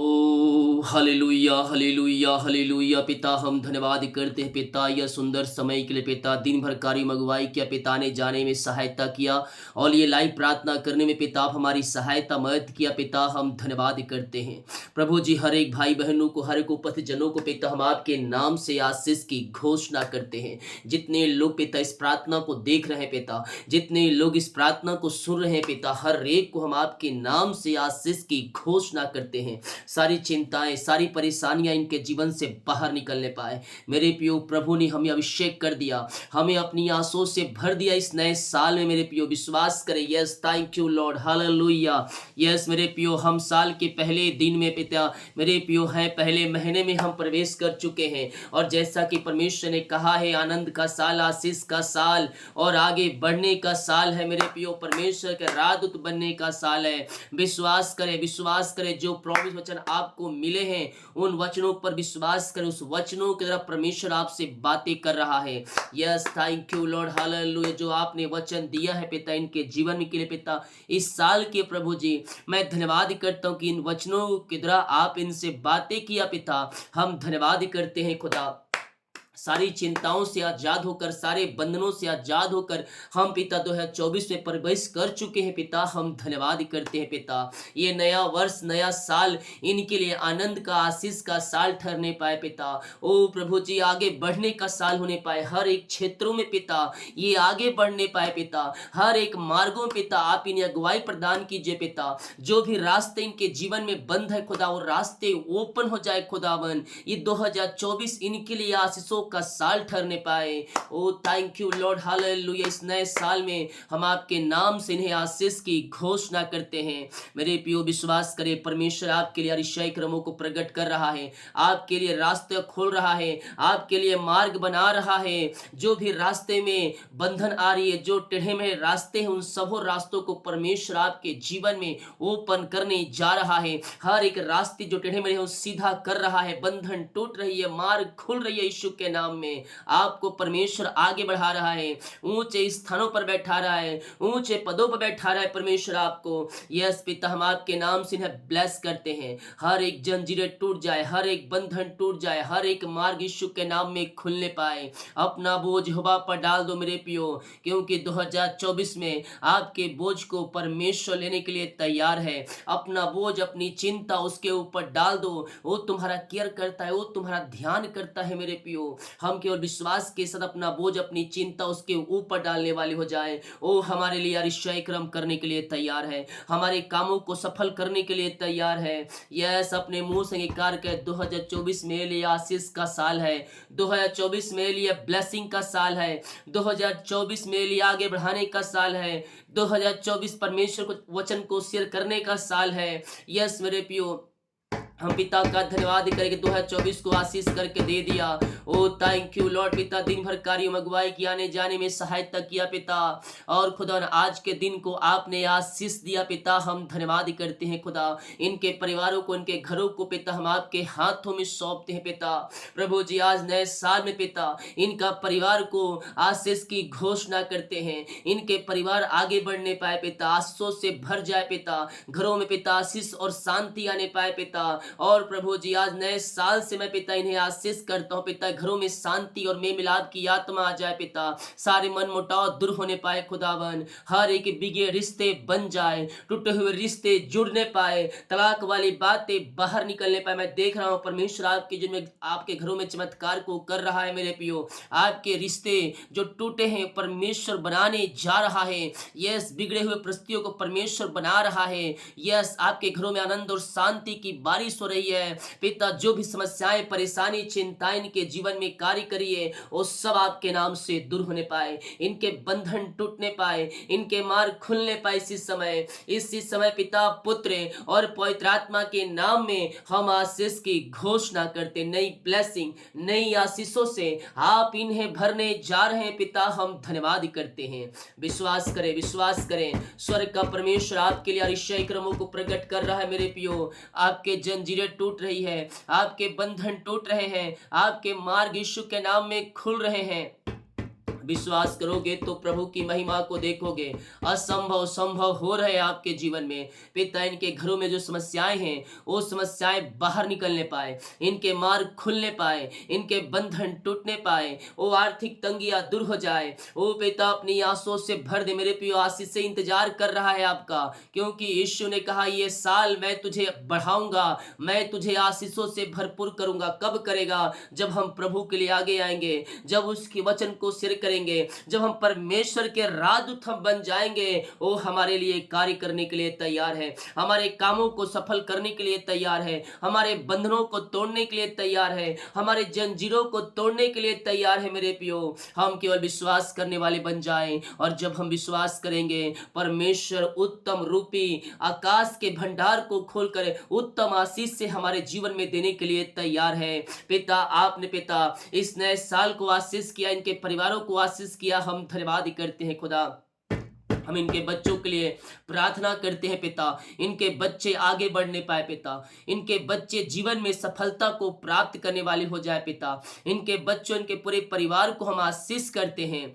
ओ hallelujah hallelujah hallelujah. पिता हम धन्यवाद करते हैं पिता, यह सुंदर समय के लिए पिता, दिन भर कार्य अगुवाई किया पिता ने, जाने में सहायता किया और ये लाइव प्रार्थना करने में पिता आप हमारी सहायता मदद किया पिता, हम धन्यवाद करते हैं प्रभु जी। हर एक भाई बहनों को, हर एक उपस्थित जनों को पिता हम आपके नाम से आशीष की घोषणा करते हैं। जितने लोग पिता इस प्रार्थना को देख रहे हैं पिता, जितने लोग इस प्रार्थना को सुन रहे हैं पिता, हर एक को हम आपके नाम से आशीष की घोषणा करते हैं। सारी चिंताएं, सारी परेशानियां इनके जीवन से बाहर निकलने पाए। मेरे पियो, प्रभु ने हमें अभिषेक कर दिया, हमें अपनी आंसुओं से भर दिया इस नए साल में। मेरे पियो विश्वास करें, yes thank you Lord, hallelujah. Yes मेरे पियो, हम साल के पहले दिन में पिता, मेरे पियो है पहले महीने में हम प्रवेश कर चुके हैं। और जैसा कि परमेश्वर ने कहा है, आनंद का साल, आशीष का साल और आगे बढ़ने का साल है। मेरे पियो, परमेश्वर के राजदूत बनने का साल है। विश्वास करें, विश्वास करें, जो प्रॉमिस वचन आपको मिले हैं उन वचनों पर विश्वास करें। उस वचनों की तरह परमेश्वर आपसे बातें कर रहा है। Yes thank you Lord, hallelujah. जो आपने वचन दिया है पिता इनके जीवन के लिए पिता, इस साल के प्रभु जी, मैं धन्यवाद करता हूं कि इन वचनों की तरह आप इनसे बातें किया पिता। हम धन्यवाद करते हैं खुदा, सारी चिंताओं से आजाद होकर, सारे बंधनों से आजाद होकर हम पिता 2024 में प्रवेश कर चुके हैं पिता। हम धन्यवाद करते हैं पिता। ये नया वर्ष, नया साल इनके लिए आनंद का, आशीष का साल ठहरने पाए पिता। ओ प्रभु जी, आगे बढ़ने का साल होने पाए हर एक क्षेत्रों में पिता, ये आगे बढ़ने पाए पिता। हर एक मार्गों में पिता आप इन्हें अगुवाई प्रदान कीजिए पिता। जो भी रास्ते इनके जीवन में बंद है खुदा, वो रास्ते ओपन हो जाए खुदावन। ये 2024 इनके लिए आशीषों का साल ठहरने पाए। ओ थैंक यू लॉर्ड, हालेलुया। इस नए साल में हम आपके नाम से इन्हें आशीष की घोषणा करते हैं। मेरे पियो विश्वास करें, परमेश्वर आपके लिए अतिशय क्रमों को प्रकट कर रहा है, आपके लिए रास्ते खोल रहा है, आपके लिए मार्ग बना रहा है। जो भी रास्ते में बंधन आ रही है, जो टेढ़े मेढ़े रास्ते हैं, उन सब रास्तों को परमेश्वर आपके जीवन में ओपन करने जा रहा है। हर एक रास्ते जो टेढ़े मेढ़े हैं, वो सीधा कर रहा है। बंधन टूट रही है, मार्ग खुल रही है। यीशु के नाम में आपको परमेश्वर आगे बढ़ा रहा है, ऊंचे स्थानों पर बैठा रहा है, ऊंचे पदों पर बैठा रहा है परमेश्वर आपको। यस पिता, हम आपके नाम से इन्हें ब्लेस करते हैं। हर एक जंजीरें टूट जाए, हर एक बंधन टूट जाए, हर एक मार्ग यीशु के नाम में खुलने पाए। अपना बोझ यहोवा पर डाल दो मेरे पियो, क्योंकि 2024 में आपके बोझ को परमेश्वर लेने के लिए तैयार है। अपना बोझ, अपनी चिंता उसके ऊपर डाल दो, वो तुम्हारा केयर करता है, वो तुम्हारा ध्यान करता है मेरे पियो। हम केवल विश्वास के साथ अपना बोझ, अपनी चिंता उसके ऊपर डालने वाले हो जाए। ओ हमारे लिए अतिशय क्रम करने के लिए तैयार है, हमारे कामों को सफल करने के लिए तैयार है। यस, अपने मुंह से अंगीकार कर, 2024 मेरे लिए आशीष का साल है, 2024 मेरे लिए ब्लेसिंग का साल है, 2024 मेरे लिए आगे बढ़ाने का साल है, 2024 परमेश्वर को वचन को शेयर करने का साल है। यस मेरे पियो, हम पिता का धन्यवाद करेंगे, 2024 को आशीष करके दे दिया। ओ थैंक यू लॉर्ड पिता, दिन भर कार्य में अगुवाई की, आने जाने में सहायता किया पिता। और खुदा आज के दिन को आपने आशीष दिया पिता, हम धन्यवाद करते हैं खुदा। इनके परिवारों को, इनके घरों को पिता हम आपके हाथों में सौंपते हैं पिता। प्रभु जी, आज नए साल में पिता इनका परिवार को आशीष की घोषणा करते हैं। इनके परिवार आगे बढ़ने पाए पिता, आशीषों से भर जाए पिता, घरों में पिता आशीष और शांति आने पाए पिता। और प्रभु जी, आज नए साल से मैं पिता इन्हें आशीष करता हूँ पिता, घरों में शांति और मेल मिलाप की आत्मा आ जाए पिता। सारे मन मुटाव दूर होने पाए खुदावन, हर एक बिगड़े रिश्ते बन जाए, टूटे हुए रिश्ते जुड़ने पाए, तलाक वाली बातें बाहर निकलने पाए। मैं देख रहा हूँ परमेश्वर आपके जिनमें, आपके घरों में चमत्कार को कर रहा है मेरे पियो। आपके रिश्ते जो टूटे हैं परमेश्वर बनाने जा रहा है। यस, बिगड़े हुए परिस्थितियों को परमेश्वर बना रहा है। यस, आपके घरों में आनंद और शांति की बारिश हो रही है पिता। जो भी समस्याएं, परेशानी, चिंताएं इनके जीवन में कार्य करिए, वो सब आपके नाम से दूर होने पाए, इनके बंधन टूटने पाए, इनके मार्ग खुलने पाए। इसी समय पिता, पुत्र और पवित्र आत्मा के नाम में हम आशीष की घोषणा करते, नई ब्लेसिंग, नई आशीषों से आप इन्हें भरने जा रहे हैं पिता। हम धन्यवाद करते हैं। विश्वास करें, विश्वास करें, स्वर्ग का परमेश्वर आपके लिए अतिशय क्रमों को प्रकट कर रहा है मेरे पियो। आपके जंजीरें टूट रही है, आपके बंधन टूट रहे हैं, आपके मार्ग यीशु के नाम में खुल रहे हैं। विश्वास करोगे तो प्रभु की महिमा को देखोगे। असंभव संभव हो रहे आपके जीवन में पिता। इनके घरों में जो समस्याएं हैं वो समस्याएं बाहर निकलने पाए, इनके मार्ग खुलने पाए, इनके बंधन टूटने पाए, वो आर्थिक तंगियां दूर हो जाए। ओ पिता अपनी आंसुओं से भर दे। मेरे प्रियो आशीष से इंतजार कर रहा है आपका, क्योंकि यीशु ने कहा ये साल मैं तुझे बढ़ाऊंगा, मैं तुझे आशीषों से भरपूर करूंगा। कब करेगा? जब हम प्रभु के लिए आगे आएंगे, जब उसके वचन को सिर करेंगे, जब हम परमेश्वर के राजदूत हम बन जाएंगे। वो हमारे लिए कार्य करने के लिए तैयार है, हमारे कामों को सफल करने के लिए तैयार है, हमारे बंधनों को तोड़ने के लिए तैयार है, हमारे जंजीरों को तोड़ने के लिए तैयार है। मेरे प्रियो हम केवल विश्वास करने वाले बन जाएं, और जब हम विश्वास करेंगे परमेश्वर उत्तम रूपी आकाश के भंडार को खोलकर उत्तम आशीष से हमारे जीवन में देने के लिए तैयार है। पिता आपने पिता इस नए साल को आशीष किया, इनके परिवारों को आशीष किया। हम धन्यवाद करते हैं खुदा। हम इनके बच्चों के लिए प्रार्थना करते हैं पिता, इनके बच्चे आगे बढ़ने पाए पिता, इनके बच्चे जीवन में सफलता को प्राप्त करने वाले हो जाए पिता। इनके बच्चों, इनके पूरे परिवार को हम आशीष करते हैं।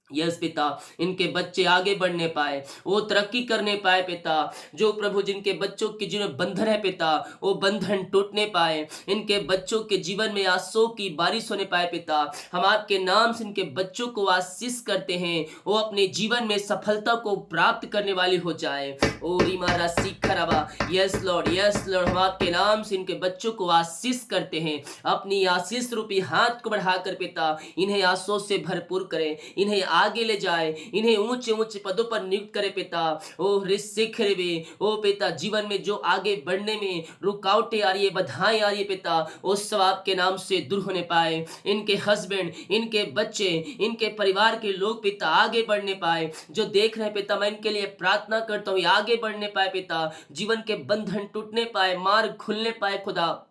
यस पिता, इनके बच्चे आगे बढ़ने पाए, वो तरक्की करने पाए पिता। जो प्रभु जिनके बच्चों के जीवन में बंधन है पिता, वो बंधन टूटने पाए, इनके बच्चों के जीवन में आंसू की बारिश होने पाए पिता। हम आपके नाम से इनके बच्चों को आशीष करते हैं, वो अपने जीवन में सफलता को प्राप्त करने वाली हो जाए। ओ रीमारा सीखराबा, यस लॉर्ड, यस लॉर्ड, हम आपके नाम से इनके बच्चों को आशीष करते हैं। अपनी आशीष रूपी हाथ को बढ़ाकर पिता इन्हें आंसू से भरपूर करें, इन्हें आगे ले जाए, इन्हें ऊंचे ऊंचे पदों पर नियुक्त करे पिता। ओ रिसिखरबे, ओ पिता जीवन में जो आगे बढ़ने में रुकावटें आ रही है, बाधाएं आ रही है पिता, वो सब आपके नाम से दूर होने पाए। इनके हस्बैंड, इनके बच्चे, इनके परिवार के लोग पिता आगे बढ़ने पाए। जो देख रहे हैं पिता, मैं इनके लिए प्रार्थना करता हूँ आगे बढ़ने पाए पिता, जीवन के बंधन टूटने पाए, मार्ग खुलने पाए खुदा।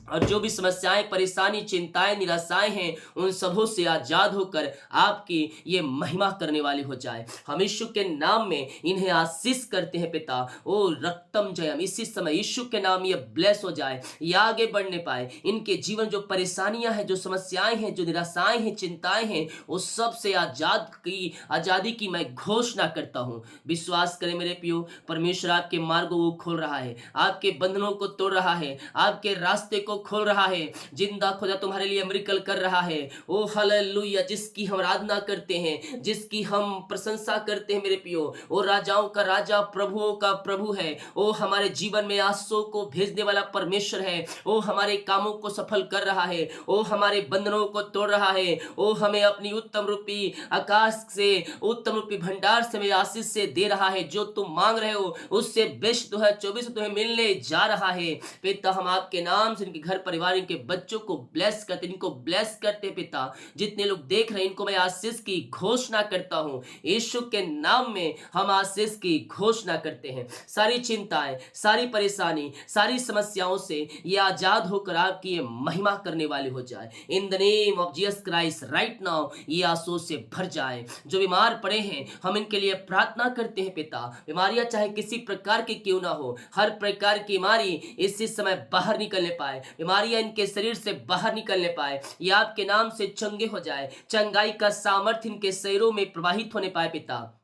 और जो भी समस्याएं, परेशानी, चिंताएं, निराशाएं हैं, उन सबों से आजाद होकर आपकी ये महिमा करने वाली हो जाए। हम यीशु के नाम में इन्हें आशीष करते हैं पिता। ओ रक्तम जयम, इसी समय यीशु के नाम ये ब्लेस हो जाए, ये आगे बढ़ने पाए। इनके जीवन जो परेशानियां हैं, जो समस्याएं हैं, जो निराशाएं हैं, चिंताएं हैं, वो सब से आजादी की मैं घोषणा करता हूँ। विश्वास करें मेरे प्रियो, परमेश्वर आपके मार्गों को खोल रहा है, आपके बंधनों को तोड़ रहा है, आपके रास्ते को खोल रहा है। जिंदा खुदा तुम्हारे लिए मिरेकल कर रहा है। ओ हालेलुया, जिसकी हम आराधना करते हैं, जिसकी हम प्रशंसा करते हैं मेरे प्रियो, वो राजाओं का राजा, प्रभुओं का प्रभु है। वो हमारे जीवन में आंसू को भेजने वाला परमेश्वर है। वो हमारे कामों को सफल कर रहा है, वो हमारे बंधनों को तोड़ रहा है, वो हमें अपनी उत्तम रूपी आकाश से, उत्तम रूपी भंडार से, हमें आशीष से दे रहा है। जो तुम मांग रहे हो उससे बेस्ट 2024 तुम्हें मिलने जा रहा है। पिता हम आपके नाम से इनके घर परिवार, इनके बच्चों को ब्लेस करते, इनको ब्लेस करते पिता। जितने लोग देख रहे हैं इनको मैं आशीष की घोषणा करता हूं। यीशु के नाम में हम आशीष की घोषणा करते हैं। सारी चिंताएं, सारी परेशानी, सारी समस्याओं से ये आजाद होकर आपकी ये महिमा करने वाले हो जाए। In the name of Jesus Christ right now ये आंसू से भर जाए। जो बीमार पड़े हैं हम इनके लिए प्रार्थना करते हैं पिता। बीमारियां चाहे किसी प्रकार की क्यों ना हो, हर प्रकार की बीमारी इसी समय बाहर निकलने पाए, बीमारियां इनके शरीर से बाहर निकलने पाए। ये आपके नाम से चंगे हो जाए, चंगाई का सामर्थ्य इनके शरीरों में प्रवाहित होने पाए पिता।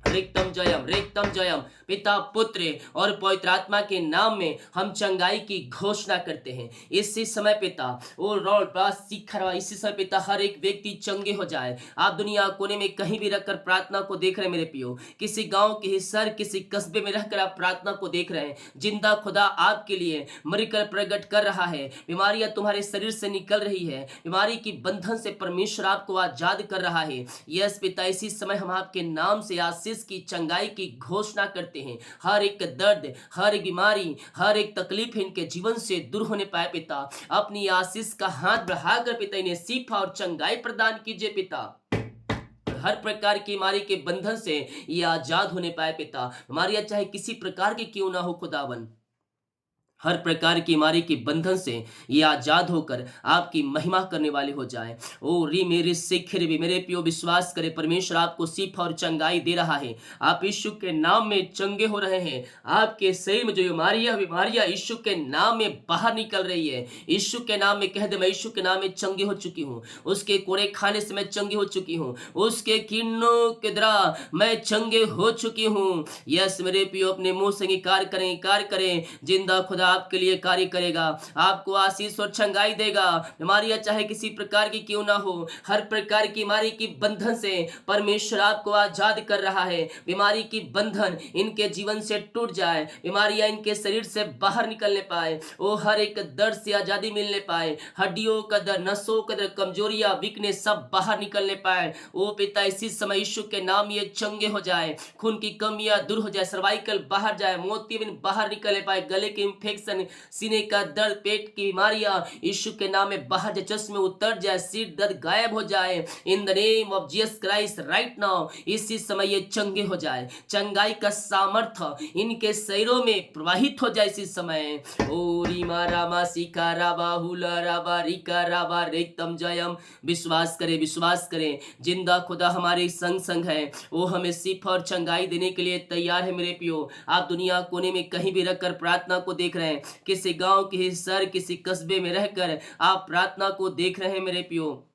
रेक्तम जयम, रेक्तम जयम, पिता, पुत्र और पवित्र आत्मा के नाम में हम चंगाई की घोषणा करते हैं। इसी समय पिता वो लॉर्ड इसी समय पिता हर एक व्यक्ति चंगे हो जाए। आप दुनिया कोने में कहीं भी रखकर प्रार्थना को देख रहे हैं मेरे पियो, किसी गांव के शहर, किसी कस्बे में रहकर आप प्रार्थना को देख रहे हैं, जिंदा खुदा आपके लिए मिरेकल प्रकट कर रहा है। बीमारियां तुम्हारे शरीर से निकल रही है, बीमारी की बंधन से परमेश्वर आपको आजाद कर रहा है। यस पिता, इसी समय हम आपके नाम से आशीष की, चंगाई की घोषणा करते हैं। हर एक दर्द, हर एक बीमारी, हर एक तकलीफ इनके जीवन से दूर होने पाए पिता। अपनी आशीष का हाथ बढ़ाकर पिता इन्हें शिफा और चंगाई प्रदान कीजिए पिता। हर प्रकार की बीमारी के बंधन से ये आजाद होने पाए पिता। बीमारियां चाहे किसी प्रकार की क्यों ना हो खुदावन, हर प्रकार की बीमारी के बंधन से ये आजाद होकर आपकी महिमा करने वाले हो जाए। ओ री मेरे सिखर भी मेरे पियो विश्वास करे, परमेश्वर आपको शिफा और चंगाई दे रहा है। आप यीशु के नाम में चंगे हो रहे हैं। आपके शरीर में जो बीमारियां बीमारियां यीशु के नाम में बाहर निकल रही है। यीशु के नाम में कह दे, मैं यीशु के नाम में चंगी हो चुकी हूँ। उसके कोड़े खाने से मैं चंगी हो चुकी हूँ। उसके किरणों के द्वारा मैं चंगे हो चुकी हूँ। यस मेरे पियो, अपने मुंह से इंकार करें। जिंदा खुदा आपके लिए कार्य करेगा, आपको आशीष और चंगाई देगा। बीमारियां चाहे किसी प्रकार की क्यों ना हो, हर प्रकार की बीमारी की बंधन से परमेश्वर आपको आजाद कर रहा है। बीमारी की बंधन इनके जीवन से टूट जाए, बीमारियां इनके शरीर से बाहर निकलने पाए, वो हर एक दर्द से आजादी मिलने पाए, हड्डियों का दर्द, नसों का दर्द, कमजोरियां, वीकनेस सब बाहर निकलने पाए। ओ पिता, इसी समय यीशु के नाम ये चंगे हो जाए, खून की कमियां दूर हो जाए, सर्वाइकल बाहर जाए, मोतियाबिंद बाहर निकलने पाए, गले के इंफेक्शन, सीने का दर्द, पेट की बीमारियां यीशु के नाम में बाहर जाए, चश्मे उतर जाए, सिर दर्द गायब हो जाए। In the name of Jesus Christ right now, इसी समय ये चंगे हो जाए, चंगाई का सामर्थ्य इनके शरीरों में प्रवाहित हो जाए इसी समय। ओ रीमा रामा सिका राबा हुला राबा रिका राबा रेक्तम जयम। विश्वास करें, जिंदा खुदा हमारे संग संग है। वो हमें शिफा और चंगाई देने के लिए तैयार है। मेरे पियो, आप दुनिया कोने में कहीं भी रखकर प्रार्थना को देख रहे हैं, किसी गांव, किसी शहर, किसी कस्बे में रहकर आप प्रार्थना को देख रहे हैं। मेरे पियो,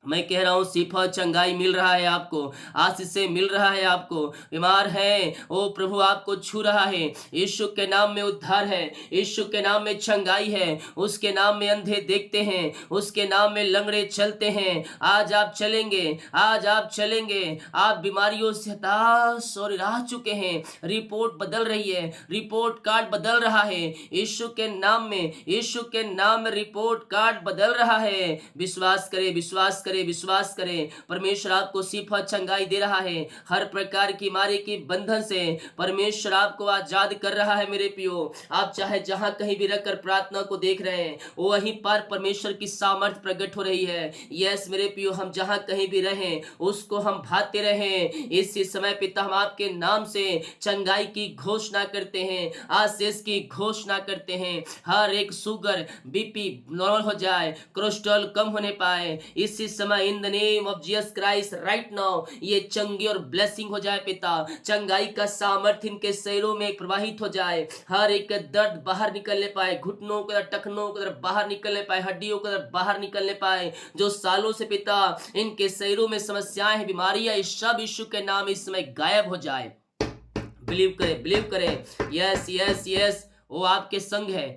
मैं कह रहा हूँ शिफा चंगाई मिल रहा है आपको, आशीष से मिल रहा है आपको। बीमार है, ओ प्रभु आपको छू रहा है। यीशु के नाम में उद्धार है, यीशु के नाम में चंगाई है। उसके नाम में अंधे देखते हैं, उसके नाम में लंगड़े चलते हैं। आज आप चलेंगे, आप बीमारियों से हताश और रह चुके हैं, रिपोर्ट बदल रही है, रिपोर्ट कार्ड बदल रहा है। यीशु के नाम में रिपोर्ट कार्ड बदल रहा है। विश्वास करें, परमेश्वर आपको शिफा चंगाई दे रहा है। हर प्रकार की बीमारी की बंधन से परमेश्वर आपको आजाद कर रहा है। मेरे पियो, आप चाहे जहां कहीं भी रखकर प्रार्थना को देख रहे हैं, वहीं पर परमेश्वर की सामर्थ प्रकट हो रही है। यस मेरे पियो, हम जहां कहीं भी रहें, उसको हम भाते रहें। इसी समय पिता, हम आपके नाम से चंगाई की घोषणा करते हैं, आशीष की घोषणा करते हैं। हर एक शुगर, बीपी नॉर्मल हो जाए, कोलेस्ट्रॉल कम होने पाए इसी समय। In the name of Jesus Christ right now, ये चंगी और ब्लेसिंग हो जाए पिता। चंगाई का सामर्थ्य इनके शरीरों में प्रवाहित हो जाए, हर एक दर्द बाहर निकलने पाए, घुटनों का दर्द, टखनों का दर्द बाहर निकलने पाए, हड्डियों का दर्द बाहर निकलने पाए। जो सालों से पिता इनके शरीरों में समस्याएं हैं, बीमारियां, ये सब यीशु के नाम इस समय गायब हो जाए। बिलीव करें। यस, वो आपके संग है।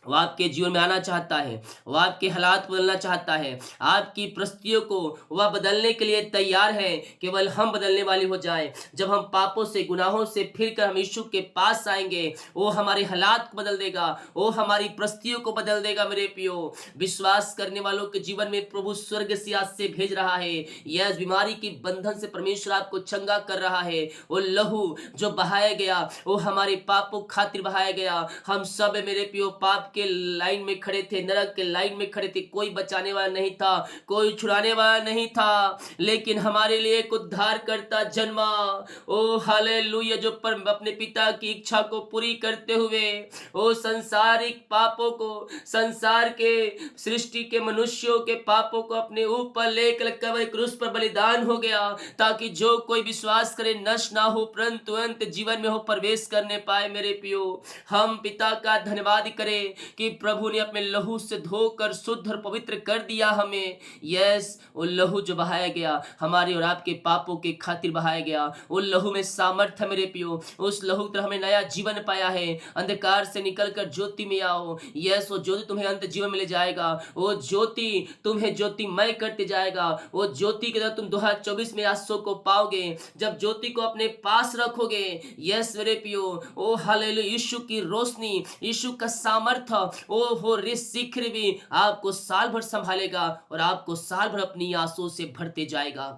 वो आपके जीवन में आना चाहता है, वो आपके हालात बदलना चाहता है, आपकी परिस्थितियों को वह बदलने के लिए तैयार है। केवल हम बदलने वाले हो जाए। जब हम पापों से, गुनाहों से फिरकर हम यीशु के पास आएंगे, वो हमारे हालात को बदल देगा, वो हमारी परिस्थितियों को बदल देगा। मेरे पियो, विश्वास करने वालों के जीवन में प्रभु स्वर्ग से आज से भेज रहा है। यह बीमारी की बंधन से परमेश्वर आपको चंगा कर रहा है। वो लहू जो बहाया गया, वो हमारे पापों खातिर बहाया गया। हम सब मेरे पियो पाप के लाइन में खड़े थे, नरक के लाइन में खड़े थे, कोई बचाने वाला नहीं था, कोई छुड़ाने वाला नहीं था, लेकिन हमारे लिए एक उद्धार करता जन्मा। ओ हालेलुया, जो पर अपने पिता की इच्छा को पूरी करते हुए ओ संसारिक पापों को, संसार के सृष्टि के मनुष्यों के पापों को अपने ऊपर लेकर कब्र क्रूस पर बलिदान हो गया, ताकि जो कोई विश्वास करे नष्ट ना हो, परंतु अंत जीवन में हो प्रवेश करने पाए। मेरे पियो, हम पिता का धन्यवाद करें कि प्रभु ने अपने लहू से धोकर शुद्ध और पवित्र कर दिया हमें। यस, वो लहू जो बहाया गया हमारे और आपके पापों के खातिर बहाया गया, वो लहू में सामर्थ्य है। मेरे पियो, उस लहू की तरह हमें नया जीवन पाया है। अंधकार से निकलकर ज्योति में आओ। यस, वो ज्योति तुम्हें अंत जीवन में ले जाएगा। वो ज्योति तुम्हें ज्योतिमय करते जाएगा। वो ज्योति के तरह तुम 2024 में आंसू को पाओगे, जब ज्योति को अपने पास रखोगे। यस मेरे पियो, ओ हालेलुया, यीशु की रोशनी, यीशु का सामर्थ्य, ओ हो रे शीघ्र भी आपको साल भर संभालेगा और आपको साल भर अपनी आंसू से भरते जाएगा।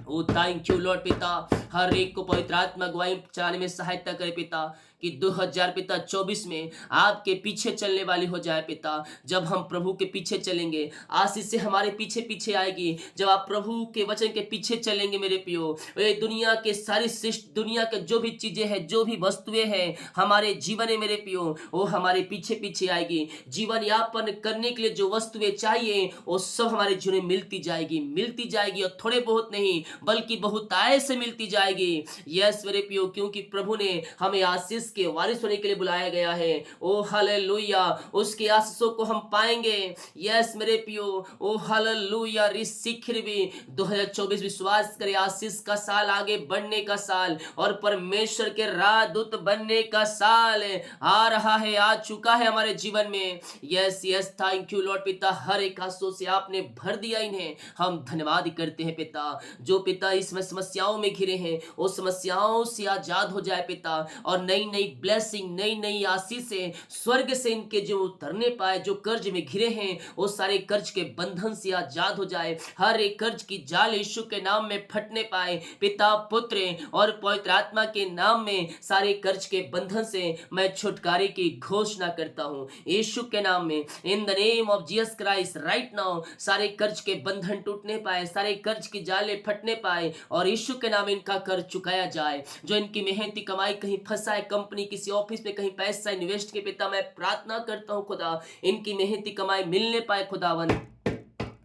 ओ थैंक यू लॉर्ड पिता, हर एक को पवित्र आत्मा अगुवाई चलाने में सहायता करे पिता, कि 2000 पिता 24 में आपके पीछे चलने वाली हो जाए पिता। जब हम प्रभु के पीछे चलेंगे, आशीष से हमारे पीछे पीछे आएगी। जब आप प्रभु के वचन के पीछे चलेंगे मेरे पियो, ये दुनिया के सारी सृष्टि, दुनिया के जो भी चीजें हैं, जो भी वस्तुएं हैं हमारे जीवन में मेरे पियो, वो हमारे पीछे पीछे आएगी। जीवन यापन करने के लिए जो वस्तुएं चाहिए वो सब हमारे जीवन में मिलती जाएगी, और थोड़े बहुत नहीं बल्कि बहुतायत से मिलती जाएगी। यस मेरे पियो, क्योंकि प्रभु ने हमें आशीष के वारिस होने के लिए बुलाया गया है। ओ हालेलुया, उसके आशीषों को हम पाएंगे। यस मेरे पियो, ओ हालेलुया। रिसीखिर भी 2024 विश्वास करे आशीष का साल, आगे बढ़ने का साल और परमेश्वर के राजदूत बनने का साल आ रहा है, आ चुका है हमारे जीवन में। Yes yes, thank you Lord पिता, हर एक आशीषों से आपने भर दिया इन्हें, हम धन्यवाद करते हैं पिता। जो पिता इसमें समस्याओं में घिरे हैं, वो समस्याओं से आजाद हो जाए पिता, और नई नई ब्लेसिंग, नई नई आशीषें स्वर्ग से इनके जो उतरने पाए। जो कर्ज में घिरे हैं वो सारे कर्ज के बंधन से आजाद हो जाए। हर एक कर्ज की जाल यीशु के नाम में फटने पाए पिता, पुत्र और पवित्र आत्मा के नाम में। सारे कर्ज के बंधन से मैं छुटकारे की घोषणा करता हूं यीशु के नाम में, in the name of Jesus Christ right now. सारे कर्ज के बंधन टूटने पाए, सारे कर्ज की जाले फटने पाए, और यीशु के नाम इनका कर्ज चुकाया जाए। जो इनकी मेहनती कमाई कहीं फंसा है, कंपनी किसी ऑफिस में कहीं पैसा इन्वेस्ट के पिता, मैं प्रार्थना करता हूं खुदा, इनकी मेहनती कमाई मिलने पाए खुदावन।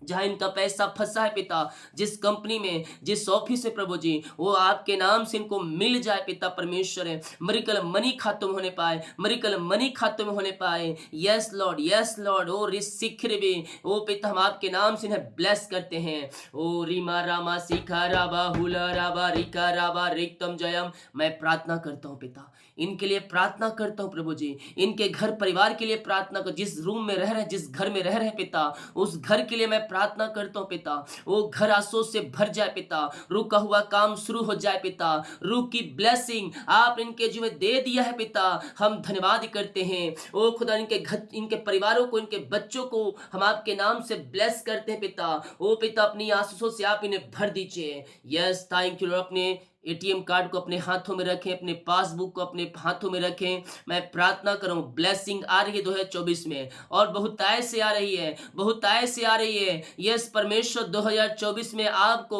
जहां इनका पैसा फंसा है पिता, जिस कंपनी में, जिस ऑफिस में प्रभु जी, वो आपके नाम से इनको मिल जाए पिता परमेश्वर है। मिरेकल मनी खातों में होने पाए, मिरेकल मनी खातों में होने पाए। यस लॉर्ड, ओ रिसिखर भी, ओ पिता हम आपके नाम से इन्हें ब्लेस करते हैं। ओ रीमा रामा सिखा राबा हुला राबा रिका राबा रिक्तम जयम। मैं प्रार्थना करता हूँ पिता, इनके लिए प्रार्थना करता हूँ प्रभु जी, इनके घर परिवार के लिए प्रार्थना कर। जिस रूम में रह रहे, जिस घर में रह रहे पिता, उस घर के लिए मैं प्रार्थना करता हूं पिता। वो घर आंसू से भर जाए पिता, रुका हुआ काम शुरू हो जाए पिता। रूह की ब्लेसिंग आप इनके जीवन में दे दिया है पिता, हम धन्यवाद करते हैं। ओ खुदा, इनके घर, इनके परिवारों को, इनके बच्चों को हम आपके नाम से ब्लेस करते हैं पिता। ओ पिता, अपनी आशीषों से आप इन्हें भर दीजिए। Yes thank you. अपने एटीएम कार्ड को अपने हाथों में रखें, अपने पासबुक को अपने हाथों में रखें। मैं प्रार्थना करूं, ब्लेसिंग आ रही है 2024 में, और बहुतायत से आ रही है, बहुतायत से आ रही है। यस परमेश्वर 2024 में आपको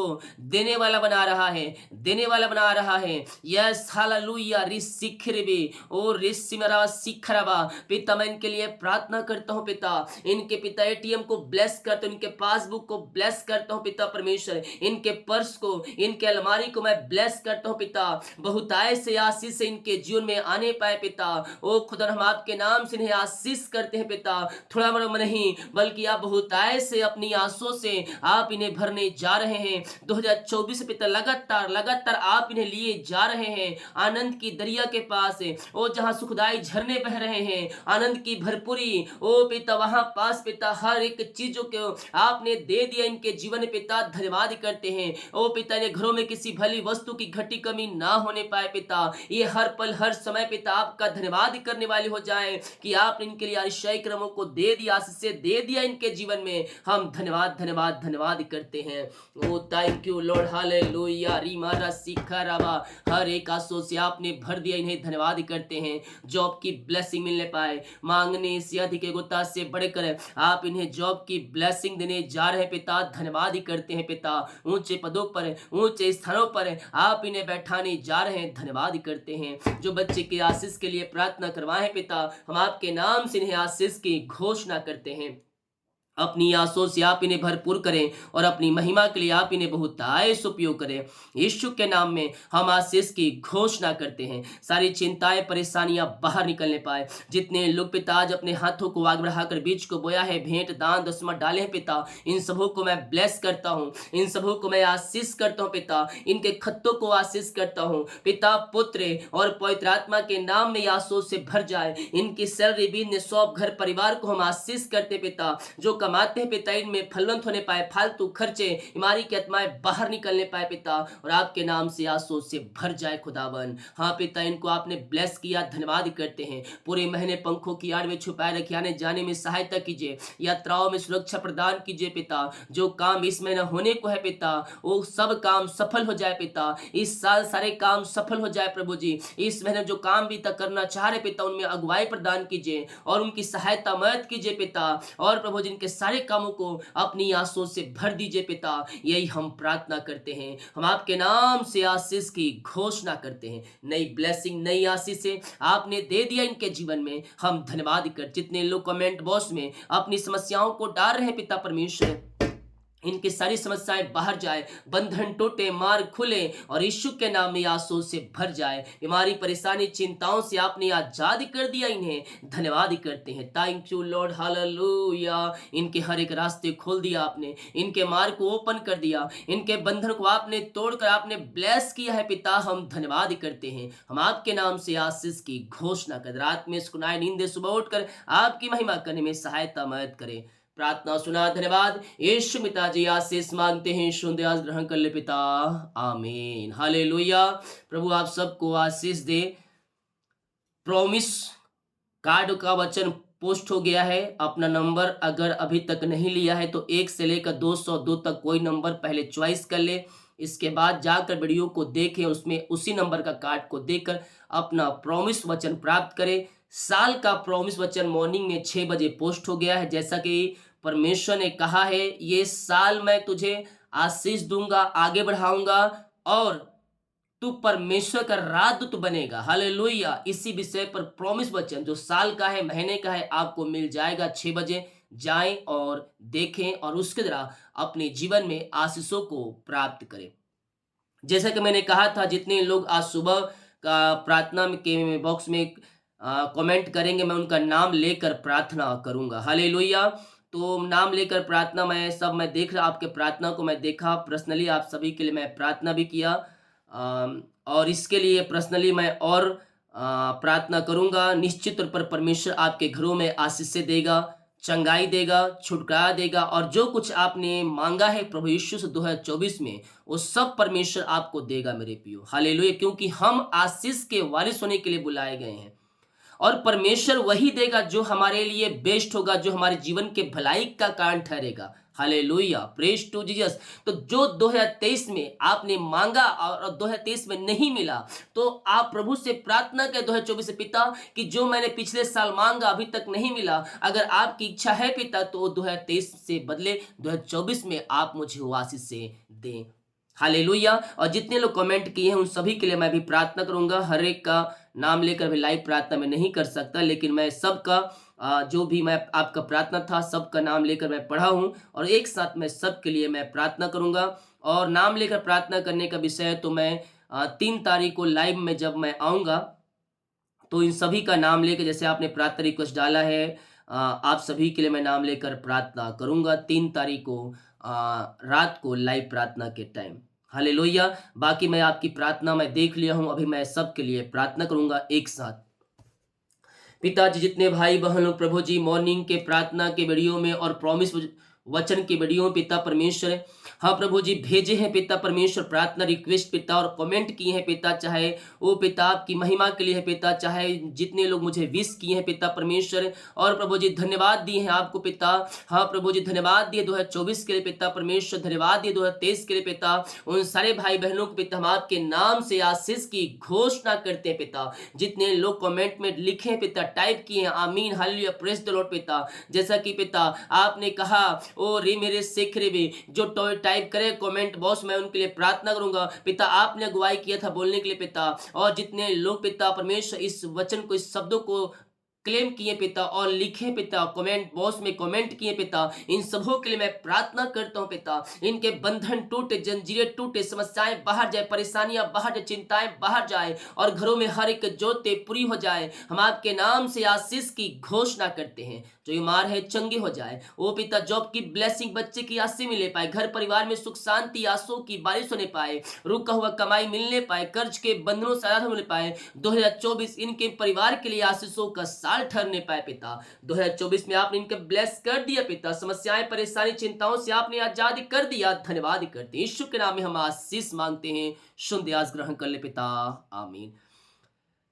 देने वाला बना रहा है, देने वाला बना रहा है। Yes hallelujah. रिसिखर भी, ओ रिसिमरा सिखरवा। पिता मैं इनके लिए प्रार्थना करता हूं पिता, इनके पिता एटीएम को ब्लेस करता हूं, इनके पासबुक को ब्लेस करता हूं पिता परमेश्वर, इनके पर्स को, इनके अलमारी को मैं ब्लेस करता हूं पिता। बहुतायत से आशीष से इनके जीवन में आने पाए पिता। ओ खुदा, हम आपके नाम से इन्हें आशीष करते हैं पिता, थोड़ा बड़ा नहीं बल्कि आप बहुतायत से अपनी आंसुओं से आप इन्हें भरने जा रहे हैं। 2024 पिता लगातार आप इन्हें लिए जा रहे हैं आनंद की दरिया के पास, ओ जहां सुखदाई झरने बह रहे हैं, आनंद की भरपूरी, ओ पिता वहां पास पिता। हर एक चीजों को आपने दे दिया इनके जीवन में पिता, धन्यवाद करते हैं। ओ पिता, इन्हें घरों में किसी भली वस्तु की घटी कमी ना होने पाए पिता। ये हर पल हर समय पिता आपका धन्यवाद करने वाले हो जाए कि आपने इनके लिए आशीष क्रमों को दे दिया, आशीष से दे दिया इनके जीवन में। हम धन्यवाद करते हैं। ओ थैंक यू लॉर्ड, हालेलुया। रीमारा सिखा राबा, हर एक आंसू से आपने भर दिया, इन्हें धन्यवाद करते हैं। जॉब की ब्लेसिंग मिलने पाए, मांगने से अधिक गुत्ता से बढ़कर आप इन्हें जॉब की ब्लेसिंग देने जा रहे पिता, धन्यवाद करते हैं पिता। ऊंचे पदों पर, ऊंचे स्थानों पर आप इन्हें बैठाने जा रहे हैं, धन्यवाद करते हैं। जो बच्चे की आशीष के लिए प्रार्थना करवाएं पिता, हम आपके नाम से इन्हें आशीष की घोषणा करते हैं। अपनी आंसुओं से आप इन्हें भरपूर करें, और अपनी महिमा के लिए आप इन्हें बहुतायत उपयोग करें। यीशु के नाम में हम आशीष की घोषणा करते हैं। सारी चिंताएं, परेशानियां बाहर निकलने पाए। जितने लोग पिता आज अपने हाथों को आग बढ़ाकर बीज को बोया है, भेंट दान दसवां डाले हैं पिता, इन सबों को मैं ब्लेस करता हूं, इन सबों को मैं आशीष करता हूं पिता। इनके खत्तों को आशीष करता हूं पिता, पुत्र और पवित्र आत्मा के नाम में आंसुओं से भर जाए। इनकी सैलरी, बिजनेस, शॉप, घर परिवार को हम आशीष करते पिता। जो कमाते हैं पिता, इनमें फलवंत होने पाए, फालतू खर्चे, बीमारी की आत्माएं बाहर निकलने पाए पिता, और आपके नाम से आंसू से भर जाए खुदावन। हाँ पिता, इनको आपने ब्लेस किया, धन्यवाद करते हैं। पूरे महीने पंखों की आड़ में छुपाए रखे, आने जाने में सहायता कीजिए, यात्राओं में सुरक्षा प्रदान कीजिए पिता। जो काम इस महीने होने को है पिता, वो सब काम सफल हो जाए पिता। इस साल सारे काम सफल हो जाए प्रभु जी। इस महीने जो काम भी तक करना चाह रहे पिता, उनमें अगुवाई प्रदान कीजिए और उनकी सहायता मदद कीजिए पिता। और प्रभु जी, इनके सारे कामों को अपनी आंसुओं से भर दीजिए पिता। यही हम प्रार्थना करते हैं। हम आपके नाम से आशीष की घोषणा करते हैं। नई ब्लेसिंग, नई आशीष से आपने दे दिया इनके जीवन में, हम धन्यवाद कर। जितने लोग कमेंट बॉक्स में अपनी समस्याओं को डाल रहे हैं पिता परमेश्वर, इनकी सारी समस्याएं बाहर जाए, बंधन टूटे, मार्ग खुले और यीशु के नाम में आंसू से भर जाए। बीमारी, परेशानी, चिंताओं से आपने आजाद कर दिया इन्हें, धन्यवाद करते हैं। Thank you Lord, hallelujah. इनके हर एक रास्ते खोल दिया आपने, इनके मार्ग को ओपन कर दिया, इनके बंधन को आपने तोड़कर आपने ब्लेस किया है पिता। हम धन्यवाद करते हैं। हम आपके नाम से आशीष की घोषणा कर, रात में सुनाए, नींद सुबह उठकर आपकी महिमा करने में सहायता मदद करें। प्रार्थना सुना, धन्यवाद। यीशु पिताजी आशीष मांगते हैं, शुद्ध ग्रहण कर ले पिता, आमीन, हालेलुया। प्रभु आप सबको आशीष दे। प्रॉमिस कार्ड का वचन पोस्ट हो गया है। अपना नंबर अगर अभी तक नहीं लिया है तो 1 से लेकर 202 तक कोई नंबर पहले चॉइस कर ले। इसके बाद जाकर वीडियो को देखें, उसमें उसी नंबर का कार्ड को देकर अपना प्रॉमिस वचन प्राप्त करें। साल का प्रॉमिस वचन मॉर्निंग में 6 बजे पोस्ट हो गया है। जैसा कि परमेश्वर ने कहा है, ये साल मैं तुझे आशीष दूंगा, आगे बढ़ाऊंगा और तू परमेश्वर का राजदूत बनेगा, हालेलुया। इसी विषय पर प्रॉमिस वचन जो साल का है, महीने का है, आपको मिल जाएगा। 6 बजे जाएं और देखें और उसके द्वारा अपने जीवन में आशीषों को प्राप्त करें। जैसा कि मैंने कहा था, जितने लोग आज सुबह का प्रार्थना के बॉक्स में कमेंट करेंगे, मैं उनका नाम लेकर प्रार्थना करूंगा, हालेलुया। तो नाम लेकर प्रार्थना मैं देख रहा, आपके प्रार्थना को मैं देखा पर्सनली, आप सभी के लिए मैं प्रार्थना भी किया। और इसके लिए पर्सनली मैं और प्रार्थना करूंगा। निश्चित तौर पर परमेश्वर आपके घरों में आशीष देगा, चंगाई देगा, छुटकारा देगा, और जो कुछ आपने मांगा है प्रभु यीशु से 2024 में, वो सब परमेश्वर आपको देगा मेरे प्रियो, हालेलुया। क्योंकि हम आशीष के वारिस होने के लिए बुलाए गए हैं और परमेश्वर वही देगा जो हमारे लिए बेस्ट होगा, जो हमारे जीवन के भलाई का कारण ठहरेगा, हालेलुया, प्रेज टू जीसस। तो जो 2023 में आपने मांगा और 2023 में नहीं मिला, तो आप प्रभु से प्रार्थना करें 2024 से, पिता कि जो मैंने पिछले साल मांगा अभी तक नहीं मिला, अगर आपकी इच्छा है पिता तो 2023 से बदले 2024 में आप मुझे वो आशीष से दें, हालेलुया। और जितने लोग कमेंट किए हैं उन सभी के लिए मैं भी प्रार्थना करूंगा। हर एक का नाम लेकर भी लाइव प्रार्थना में नहीं कर सकता, लेकिन मैं सबका जो भी मैं आपका प्रार्थना था सबका नाम लेकर मैं पढ़ा हूं और एक साथ मैं सबके लिए मैं प्रार्थना करूंगा। और नाम लेकर प्रार्थना करने का विषय है, तो मैं 3 तारीख को लाइव में जब मैं आऊँगा तो इन सभी का नाम लेकर, जैसे आपने प्रार्थना रिक्वेस्ट डाला है, आप सभी के लिए मैं नाम लेकर प्रार्थना करूंगा 3 तारीख को रात को लाइव प्रार्थना के टाइम, हालेलुया। बाकी मैं आपकी प्रार्थना मैं देख लिया हूं, अभी मैं सबके लिए प्रार्थना करूंगा एक साथ। पिताजी, जितने भाई बहन लोग प्रभु जी मॉर्निंग के प्रार्थना के वीडियो में और प्रॉमिस वचन के वीडियो में पिता परमेश्वर, हाँ प्रभु जी भेजे हैं पिता परमेश्वर, प्रार्थना रिक्वेस्ट पिता और कमेंट किए हैं पिता, चाहे वो पिता आपकी महिमा के लिए है पिता, चाहे जितने लोग मुझे विश किए हैं पिता परमेश्वर, और प्रभु जी धन्यवाद दिए हैं आपको पिता। हाँ प्रभु जी धन्यवाद दिए 2024 के लिए पिता परमेश्वर, धन्यवाद दिए 2023 के लिए पिता। उन सारे भाई बहनों को पिता हम आपके नाम से आशीष की घोषणा करते हैं पिता। जितने लोग कमेंट में लिखे पिता, टाइप किए हैं, आमीन, हालेलुया, प्रेज द लॉर्ड पिता। जैसा कि पिता आपने कहा, ओ रे मेरे शेखरे भी जो टाइप करे कमेंट बॉक्स में, उनके लिए प्रार्थना करूंगा पिता। आपने अगुवाई किया था बोलने के लिए पिता, और जितने लोग पिता परमेश्वर इस वचन को, इस शब्दों को क्लेम किए पिता और लिखे पिता, कमेंट बॉक्स में कमेंट किए पिता, इन सबों के लिए मैं प्रार्थना करता हूं पिता। इनके बंधन टूटे, जंजीरें टूटे, समस्याएं बाहर जाए, परेशानियां बाहर जाए, चिंताएं बाहर जाए और घरों में हर एक जोते पूरी हो जाए। हम आपके नाम से आशीष की घोषणा करते हैं। जो बीमार है चंगे हो जाए, वो पिता जॉब की ब्लेसिंग, बच्चे की आशीष मिले पाए, घर परिवार में सुख शांति आंसू की बारिश होने पाए, रुका हुआ कमाई मिलने पाए, कर्ज के बंधनों से आजाद होने पाए। 2024 इनके परिवार के लिए आशीषों का साल ठहरने पाए पिता। 2024 में आपने इनके ब्लेस कर दिया पिता, समस्याएं परेशानी चिंताओं से आपने आजाद कर दिया। धन्यवाद करते हैं, यीशु के नाम में हम आशीष मांगते हैं, शुद्ध आस ग्रहण कर ले पिता, आमीन।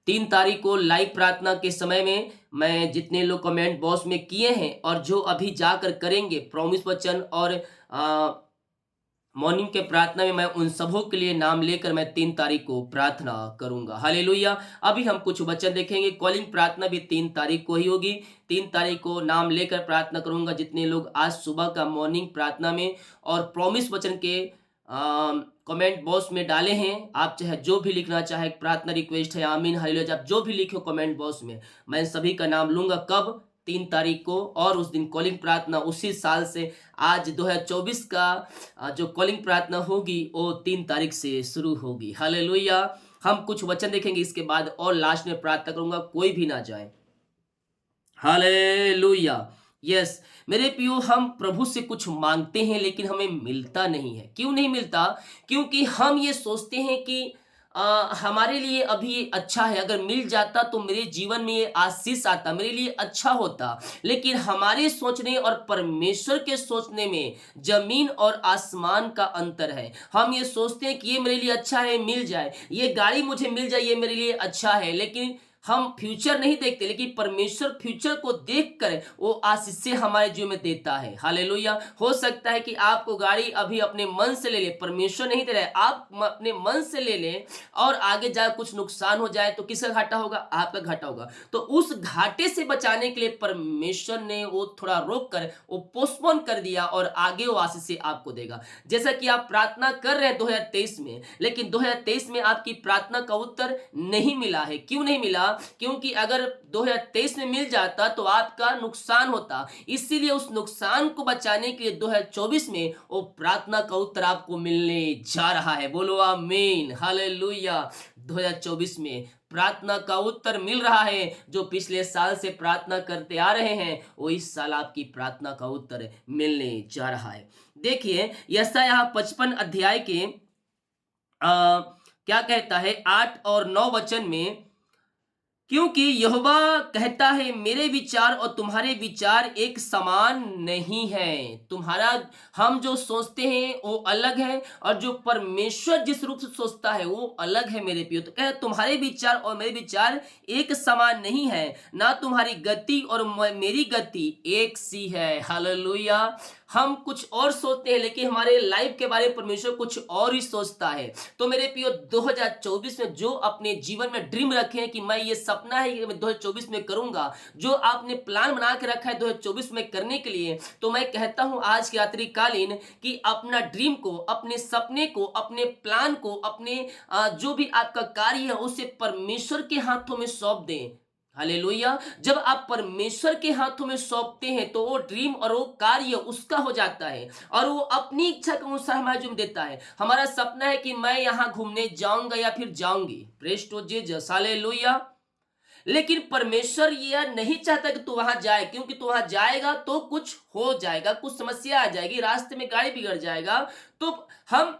3 तारीख को लाइव प्रार्थना के समय में मैं जितने लोग कमेंट बॉक्स में किए हैं और जो अभी जाकर करेंगे प्रॉमिस वचन और मॉर्निंग के प्रार्थना में, मैं उन सबों के लिए नाम लेकर मैं 3 तारीख को प्रार्थना करूंगा। हालेलुया। अभी हम कुछ वचन देखेंगे। कॉलिंग प्रार्थना भी 3 तारीख को ही होगी। 3 तारीख को नाम लेकर प्रार्थना करूंगा जितने लोग आज सुबह का मॉर्निंग प्रार्थना में और प्रॉमिस वचन के कमेंट बॉक्स में डाले हैं। आप चाहे जो भी लिखना चाहे, प्रार्थना रिक्वेस्ट है, आमीन, हालेलुया, आप जो भी लिखो कमेंट बॉक्स में, मैं सभी का नाम लूंगा। कब? 3 तारीख को। और उस दिन कॉलिंग प्रार्थना उसी साल से आज 2024 का जो कॉलिंग प्रार्थना होगी वो 3 तारीख से शुरू होगी। हालेलुया। हम कुछ वचन देखेंगे, इसके बाद और लास्ट में प्रार्थना करूंगा, कोई भी ना जाए। हालेलुया। यस मेरे प्रियो, हम प्रभु से कुछ मांगते हैं लेकिन हमें मिलता नहीं है। क्यों नहीं मिलता? क्योंकि हम ये सोचते हैं कि हमारे लिए अभी ये अच्छा है, अगर मिल जाता तो मेरे जीवन में ये आशीष आता, मेरे लिए अच्छा होता। लेकिन हमारे सोचने और परमेश्वर के सोचने में जमीन और आसमान का अंतर है। हम ये सोचते हैं कि ये मेरे लिए अच्छा है, मिल जाए, ये गाड़ी मुझे मिल जाए, ये मेरे लिए अच्छा है, लेकिन हम फ्यूचर नहीं देखते। लेकिन परमेश्वर फ्यूचर को देखकर वो आशीष हमारे जीवन में देता है। हालेलुया। हो सकता है कि आपको गाड़ी अभी अपने मन से ले ले, परमेश्वर नहीं दे रहा है, आप अपने मन से ले ले और आगे जाकर कुछ नुकसान हो जाए तो किसका घाटा होगा? आपका घाटा होगा। तो उस घाटे से बचाने के लिए परमेश्वर ने वो थोड़ा रोक कर वो पोस्टपोन कर दिया और आगे वो आशीष आपको देगा। जैसा कि आप प्रार्थना कर रहे हैं 2023 में, लेकिन 2023 में आपकी प्रार्थना का उत्तर नहीं मिला है। क्यों नहीं मिला? क्योंकि अगर 2023 में मिल जाता तो आपका नुकसान होता। इसीलिए उस नुकसान को बचाने के लिए 2024 में वो प्रार्थना का उत्तर आपको मिलने जा रहा है। बोलो आमीन, हालेलुया। 2024 में प्रार्थना का उत्तर मिल रहा है। जो पिछले साल से प्रार्थना करते आ रहे हैं वो इस साल आपकी प्रार्थना का उत्तर मिलने जा रहा है। देखिए यशायाह 55 अध्याय के क्या कहता है 8 और 9 वचन में, क्योंकि यहोवा कहता है मेरे विचार और तुम्हारे विचार एक समान नहीं है। तुम्हारा हम जो सोचते हैं वो अलग है और जो परमेश्वर जिस रूप से सोचता है वो अलग है मेरे प्रियो। तो कहे तुम्हारे विचार और मेरे विचार एक समान नहीं है, ना तुम्हारी गति और मेरी गति एक सी है। हालेलुया। हम कुछ और सोचते हैं लेकिन हमारे लाइफ के बारे में परमेश्वर कुछ और ही सोचता है। तो मेरे प्रियो 2024 में जो अपने जीवन में ड्रीम रखे हैं कि मैं ये सपना है कि मैं 2024 में करूंगा, जो आपने प्लान बना के रखा है 2024 में करने के लिए, तो मैं कहता हूं आज के रात्रि कालीन कि अपना ड्रीम को, अपने सपने को, अपने प्लान को, अपने जो भी आपका कार्य है उसे परमेश्वर के हाथों में सौंप दें। हालेलुया। जब आप परमेश्वर के हाथों में सौंपते हैं तो वो ड्रीम और वो कार्य उसका हो जाता है और वो अपनी इच्छा के अनुसार हमारे जीवन देता है। हमारा सपना है कि मैं यहां घूमने जाऊंगा या फिर जाऊंगी, प्रेज टू जीसस, हालेलुया। लेकिन परमेश्वर यह नहीं चाहता कि तू वहां जाए, क्योंकि तू वहां जाएगा तो कुछ हो जाएगा, कुछ समस्या आ जाएगी, रास्ते में गाड़ी बिगड़ जाएगा। तो हम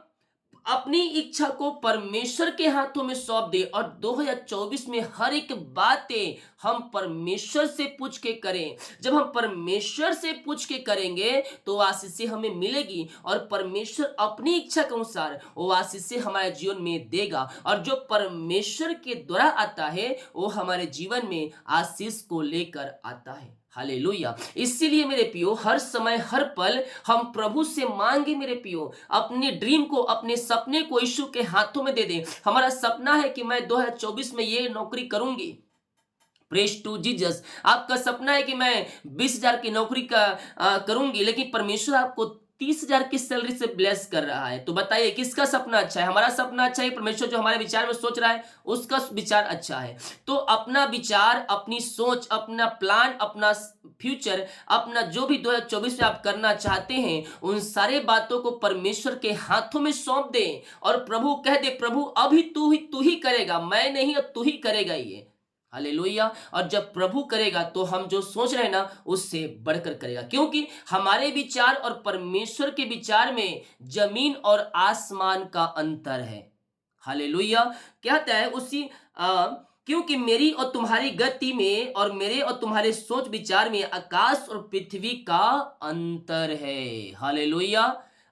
अपनी इच्छा को परमेश्वर के हाथों में सौंप दे और 2024 में हर एक बातें हम परमेश्वर से पूछ के करें। जब हम परमेश्वर से पूछ के करेंगे तो आशीष हमें मिलेगी और परमेश्वर अपनी इच्छा के अनुसार वो आशीष हमारे जीवन में देगा। और जो परमेश्वर के द्वारा आता है वो हमारे जीवन में आशीष को लेकर आता है। हालेलुया। इसीलिए मेरे पियो हर समय हर पल हम प्रभु से मांगे मेरे पियो, अपने ड्रीम को, अपने सपने को यीशु के हाथों में दे दें। हमारा सपना है कि मैं 2024 में ये नौकरी करूंगी, प्रेज टू जीसस। आपका सपना है कि मैं 20,000 की नौकरी करूंगी, लेकिन परमेश्वर आपको 30,000 की सैलरी से ब्लेस कर रहा है। तो बताइए किसका सपना अच्छा है? हमारा सपना अच्छा है, परमेश्वर जो हमारे विचार में सोच रहा है उसका विचार अच्छा है। तो अपना विचार, अपनी सोच, अपना प्लान, अपना फ्यूचर, अपना जो भी 2024 में आप करना चाहते हैं उन सारे बातों को परमेश्वर के हाथों में सौंप दें और प्रभु कह दे, प्रभु अभी तू ही करेगा, मैं नहीं, अब तू ही करेगा ये। हालेलुया। और जब प्रभु करेगा तो हम जो सोच रहे हैं ना उससे बढ़कर करेगा, क्योंकि हमारे विचार और परमेश्वर के विचार में जमीन और आसमान का अंतर है। हालेलुया। कहता है क्योंकि मेरी और तुम्हारी गति में और मेरे और तुम्हारे सोच विचार में आकाश और पृथ्वी का अंतर है। हालेलुया।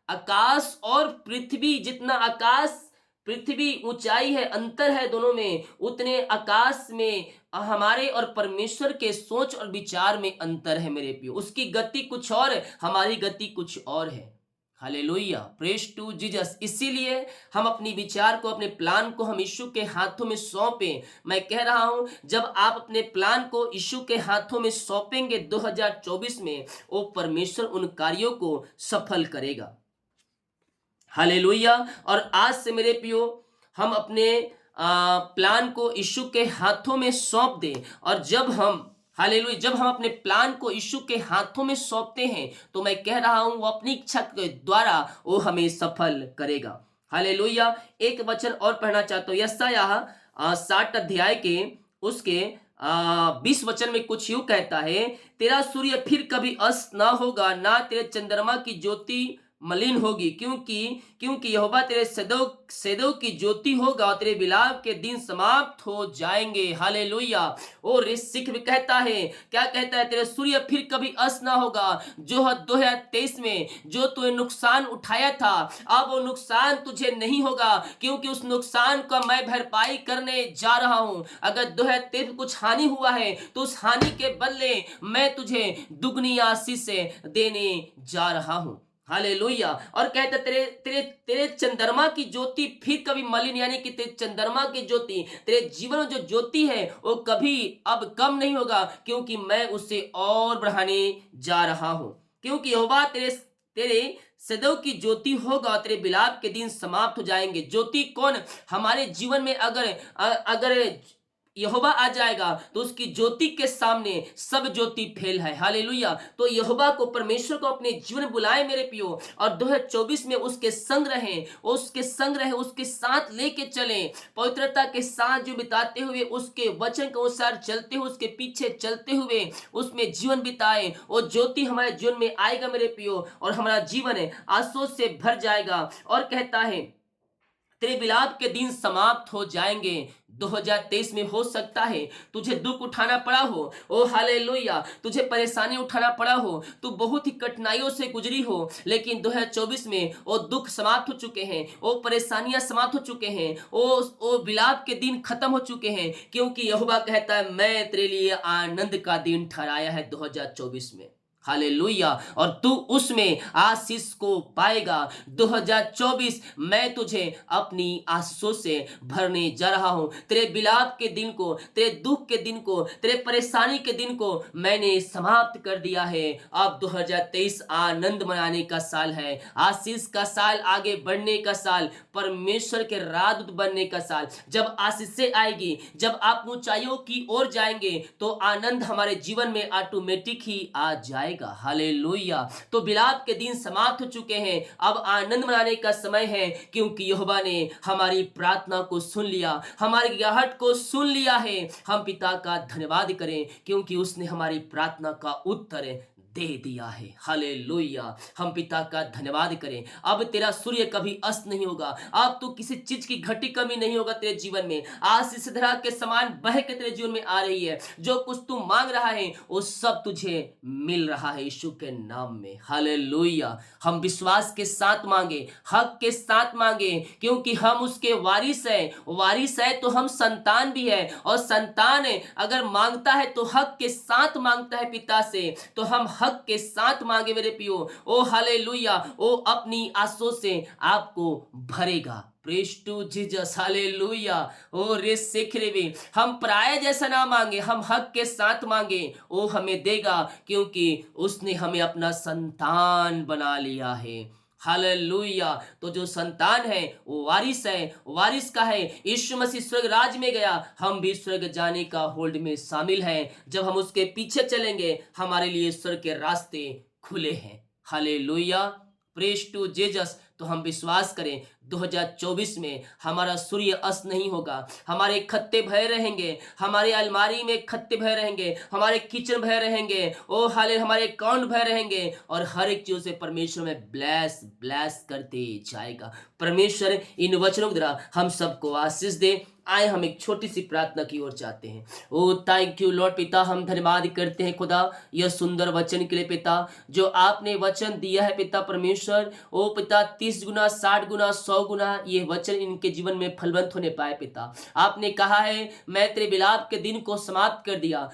आकाश और पृथ्वी, जितना आकाश पृथ्वी ऊंचाई है, अंतर है दोनों में, उतने आकाश में हमारे और परमेश्वर के सोच और विचार में अंतर है मेरे प्रियो। उसकी गति कुछ और है, हमारी गति कुछ और है। Hallelujah, praise to Jesus. इसीलिए हम अपनी विचार को, अपने प्लान को हम यीशु के हाथों में सौंपें। मैं कह रहा हूं, जब आप अपने प्लान को यीशु के हाथों में सौंपेंगे 2024 में, वो परमेश्वर उन कार्यों को सफल करेगा। हालेलुया। और आज से मेरे प्रियो, हम अपने प्लान को यीशु के हाथों में सौंप दें। और जब हम, हालेलुया, जब हम अपने प्लान को यीशु के हाथों में सौंपते हैं, तो मैं कह रहा हूं, वो अपनी इच्छा के द्वारा वो हमें सफल करेगा। हालेलुया। एक वचन और पढ़ना चाहता हूं, यशायाह 60 अध्याय के उसके 20 वचन में कुछ यूं कहता है, तेरा सूर्य फिर कभी अस्त ना होगा, ना तेरे चंद्रमा की ज्योति मलिन होगी, क्योंकि यहोवा तेरे सदैव की ज्योति होगा, और तेरे विलाप के दिन समाप्त हो जाएंगे। हालेलुया। और इस सिख में कहता है, क्या कहता है, तेरे सूर्य फिर कभी अस्त ना होगा। जो 2023 में जो तूने नुकसान उठाया था, अब वो नुकसान तुझे नहीं होगा, क्योंकि उस नुकसान का मैं भरपाई करने जा रहा हूं। अगर 2023 में कुछ हानि हुआ है, तो उस हानि के बदले मैं तुझे दुगनी आशीष देने जा रहा हूं। हालेलुया। और कहता, तेरे तेरे तेरे चंद्रमा की ज्योति फिर कभी मलिन, यानी कि तेरे चंद्रमा की ज्योति, तेरे जीवन में जो ज्योति है, वो कभी अब कम नहीं होगा, क्योंकि मैं उसे और बढ़ाने जा रहा हूं। क्योंकि यहोवा तेरे तेरे सदैव की ज्योति होगा, तेरे विलाप के दिन समाप्त हो जाएंगे। ज्योति कौन? हमारे जीवन में अगर यहोवा आ जाएगा, तो उसकी ज्योति के सामने सब ज्योति फेल है। हालेलुया। तो यहोवा को, परमेश्वर को अपने जीवन बुलाए मेरे पियो, और 2024 में उसके संग रहें, उसके साथ लेके चलें, पवित्रता के साथ जो बिताते हुए, उसके वचन के अनुसार चलते हुए, उसके पीछे चलते हुए उसमें जीवन बिताएं। वो ज्योति हमारे जीवन में आएगा मेरे पियो, और हमारा जीवन आंसू से भर जाएगा। और कहता है, तेरे विलाप के दिन समाप्त हो जाएंगे। 2023 में हो सकता है तुझे दुख उठाना पड़ा हो, ओ हालेलुया, तुझे परेशानी उठाना पड़ा हो, तू बहुत ही कठिनाइयों से गुजरी हो, लेकिन 2024 में वो दुख समाप्त हो चुके हैं, वो परेशानियां समाप्त हो चुके हैं, वो विलाप के दिन खत्म हो चुके हैं, क्योंकि यहोवा कहता है, मैं तेरे लिए आनंद का दिन ठहराया है 2024 में। हालेलुया। और तू उसमें आशीष को पाएगा। 2024 मैं तुझे अपनी आशीषों से भरने जा रहा हूं। तेरे विलाप के दिन को, तेरे दुख के दिन को, तेरे परेशानी के दिन को मैंने समाप्त कर दिया है। अब 2023 आनंद मनाने का साल है, आशीष का साल, आगे बढ़ने का साल, परमेश्वर के राजदूत बनने का साल। जब आशीषें आएगी, जब आप ऊंचाइयों की ओर जाएंगे, तो आनंद हमारे जीवन में ऑटोमेटिक ही आ जाएगा। हालेलुया। तो विलाप के दिन समाप्त हो चुके हैं, अब आनंद मनाने का समय है, क्योंकि यहोवा ने हमारी प्रार्थना को सुन लिया, हमारी गिड़गिड़ाहट को सुन लिया है। हम पिता का धन्यवाद करें, क्योंकि उसने हमारी प्रार्थना का उत्तर दे दिया है। हालेलुया। हम पिता का धन्यवाद करें। अब तेरा सूर्य कभी अस्त नहीं होगा, अब तो किसी चीज की घटी कमी नहीं होगा तेरे जीवन में। आज इस धारा के समान बह के तेरे जीवन में आ रही है। जो कुछ तू मांग रहा है, वो सब तुझे मिल रहा है यीशु के नाम में। हालेलुया। हम विश्वास के साथ मांगे, हक के साथ मांगे, क्योंकि हम उसके वारिस है। वारिस है तो हम संतान भी है, और संतान अगर मांगता है तो हक के साथ मांगता है पिता से। तो हम हक के साथ मांगे मेरे पियो। ओ हालेलुया। ओ अपनी आंसू से आपको भरेगा। Praise to Jesus. हालेलुया। ओ रे सेखरे भी, हम पराया जैसा ना मांगे, हम हक के साथ मांगे, वो हमें देगा, क्योंकि उसने हमें अपना संतान बना लिया है। हालेलुया। तो जो संतान है वो वारिस है, वारिस का है। यीशु मसीह स्वर्ग राज में गया, हम भी स्वर्ग जाने का होल्ड में शामिल हैं। जब हम उसके पीछे चलेंगे, हमारे लिए स्वर्ग के रास्ते खुले हैं। हालेलुया। Praise to Jesus. तो हम विश्वास करें, 2024 में हमारा सूर्य अस्त नहीं होगा, हमारे खत्ते भरे रहेंगे, हमारे अलमारी में खत्ते भरे रहेंगे, हमारे किचन भरे रहेंगे, ओ हाले हमारे अकाउंट भरे रहेंगे और हर एक चीज से परमेश्वर में ब्लेस ब्लेस करते जाएगा। परमेश्वर इन वचनों के द्वारा हम सबको आशीष दे। आए हम एक छोटी सी प्रार्थना की ओर जाते हैं। ओ थैंक यू लॉर्ड पिता, हम धन्यवाद करते हैं खुदा यह सुंदर वचन के लिए पिता, जो आपने वचन दिया है पिता परमेश्वर। ओ पिता 30 गुना 60 गुना 100 गुना ये वचन इनके जीवन में फलवंत होने पाए पिता। आपने कहा है मैं तेरे विलाप के दिन को समाप्त कर दिया,